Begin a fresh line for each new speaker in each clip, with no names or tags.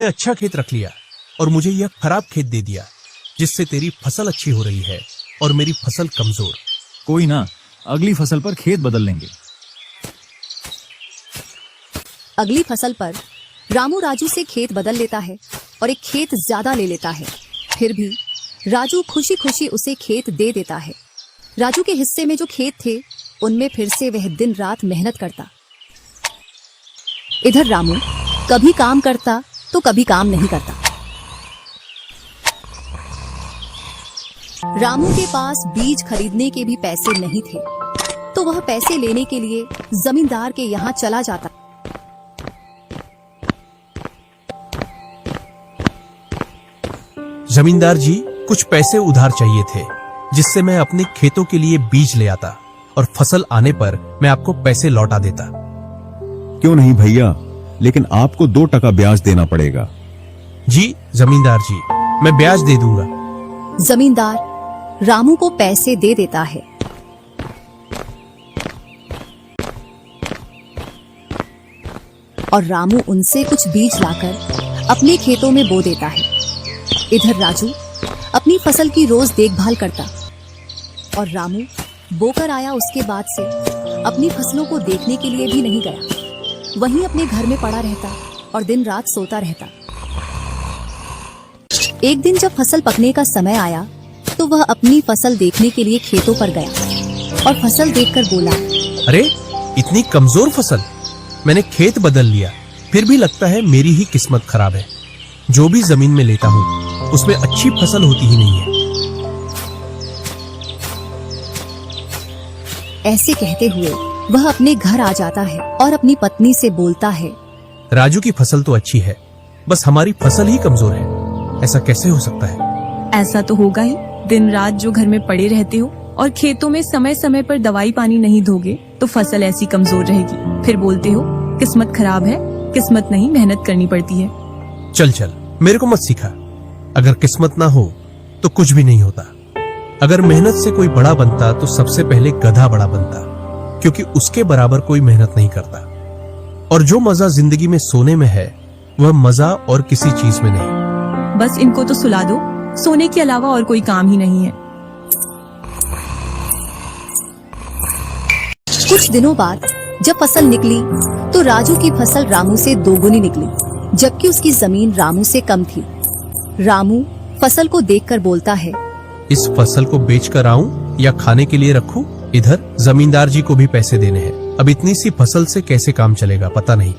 अच्छा खेत रख लिया और मुझे यह खराब खेत दे दिया, जिससे तेरी फसल अच्छी हो रही है और मेरी फसल कमजोर।
कोई ना, अगली फसल पर खेत बदल लेंगे।
अगली फसल पर रामू राजू से खेत बदल लेता है और एक खेत ज्यादा ले लेता है। फिर भी राजू खुशी खुशी उसे खेत दे देता है। राजू के हिस्से में जो खेत थे उनमें फिर से वह दिन रात मेहनत करता। इधर रामू कभी काम करता तो कभी काम नहीं करता। रामू के पास बीज खरीदने के भी पैसे नहीं थे, तो वह पैसे लेने के लिए जमींदार के यहाँ चला जाता।
जमींदार जी, कुछ पैसे उधार चाहिए थे, जिससे मैं अपने खेतों के लिए बीज ले आता और फसल आने पर मैं आपको पैसे लौटा देता।
क्यों नहीं भैया, लेकिन आपको 2% ब्याज देना पड़ेगा।
जी जमींदार जी, मैं ब्याज दे दूंगा।
जमींदार रामू को पैसे दे देता है और रामू उनसे कुछ बीज लाकर अपने खेतों में बो देता है। इधर राजू अपनी फसल की रोज देखभाल करता और रामू बोकर आया उसके बाद से अपनी फसलों को देखने के लिए भी नहीं गया। वहीं अपने घर में पड़ा रहता और दिन रात सोता रहता। एक दिन जब फसल पकने का समय आया तो वह अपनी फसल देखने के लिए खेतों पर गया और फसल देखकर बोला,
अरे इतनी कमजोर फसल! मैंने खेत बदल लिया, फिर भी लगता है मेरी ही किस्मत खराब है। जो भी जमीन में लेता हूँ उसमें अच्छी फसल होती ही नहीं है।
ऐसे कहते हुए वह अपने घर आ जाता है और अपनी पत्नी से बोलता है,
राजू की फसल तो अच्छी है, बस हमारी फसल ही कमजोर है। ऐसा कैसे हो सकता है?
ऐसा तो होगा ही। दिन रात जो घर में पड़े रहते हो और खेतों में समय समय पर दवाई पानी नहीं दोगे तो फसल ऐसी कमजोर रहेगी। फिर बोलते हो किस्मत खराब है। किस्मत नहीं, मेहनत करनी पड़ती है।
चल चल, मेरे को मत सिखा। अगर किस्मत ना हो तो कुछ भी नहीं होता। अगर मेहनत से कोई बड़ा बनता तो सबसे पहले गधा बड़ा बनता, क्योंकि उसके बराबर कोई मेहनत नहीं करता। और जो मजा जिंदगी में सोने में है वह मजा और किसी चीज में नहीं।
बस इनको तो सुला दो, सोने के अलावा और कोई काम ही नहीं है।
कुछ दिनों बाद जब फसल निकली तो राजू की फसल रामू से दोगुनी निकली, जबकि उसकी जमीन रामू से कम थी। रामू फसल को देखकर बोलता है,
इस फसल को बेच कर आऊं या खाने के लिए रखूं? इधर जमींदार जी को भी पैसे देने हैं। अब इतनी सी फसल से कैसे काम चलेगा पता नहीं।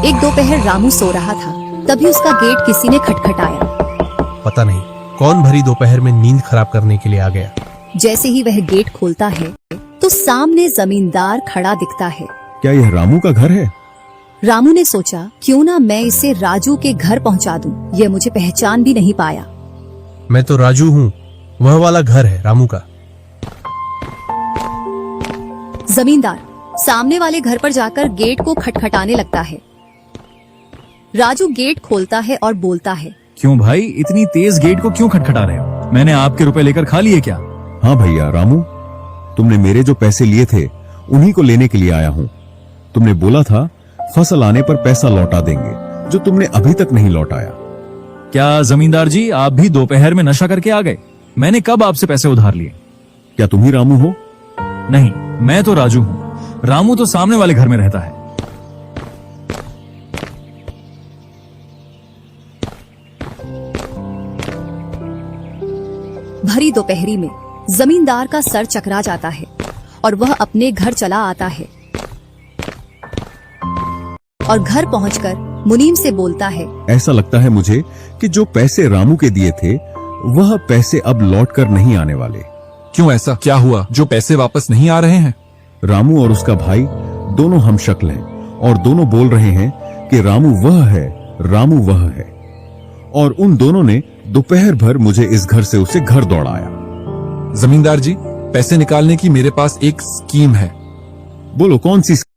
एक दोपहर रामू सो रहा था, तभी उसका गेट किसी ने खटखटाया।
पता नहीं कौन भरी दोपहर में नींद खराब करने के लिए आ गया।
जैसे ही वह गेट खोलता है तो सामने जमींदार खड़ा दिखता है।
क्या यह रामू का घर है?
रामू ने सोचा, क्यों ना मैं इसे राजू के घर पहुंचा दूं। यह मुझे पहचान भी नहीं पाया।
मैं तो राजू हूँ, वह वाला घर है रामू का।
जमींदार सामने वाले घर पर जाकर गेट को खटखटाने लगता है। राजू गेट खोलता है और बोलता है,
क्यों भाई, इतनी तेज गेट को क्यों खटखटा रहे हो? मैंने आपके रुपए लेकर खा लिए क्या?
हाँ भैया रामू, तुमने मेरे जो पैसे लिए थे उन्हीं को लेने के लिए आया हूँ। तुमने बोला था फसल आने पर पैसा लौटा देंगे, जो तुमने अभी तक नहीं लौटाया।
क्या जमींदार जी, आप भी दोपहर में नशा करके आ गए? मैंने कब आपसे पैसे उधार लिए?
क्या तुम ही रामू हो?
नहीं, मैं तो राजू हूँ। रामू तो सामने वाले घर में रहता है।
भरी दोपहरी में जमींदार का सर चकरा जाता है और वह अपने घर चला आता है और घर पहुंचकर मुनीम से बोलता है,
ऐसा लगता है मुझे कि जो पैसे रामू के दिए थे वह पैसे अब लौट कर नहीं आने वाले।
क्यों, ऐसा क्या हुआ जो पैसे वापस नहीं आ रहे हैं?
रामू और उसका भाई दोनों हमशक्ल हैं और दोनों बोल रहे हैं कि रामू वह है, रामू वह है। और उन दोनों ने दोपहर भर मुझे इस घर से उसे घर दौड़ाया।
जमींदार जी, पैसे निकालने की मेरे पास एक स्कीम है।
बोलो कौन सी?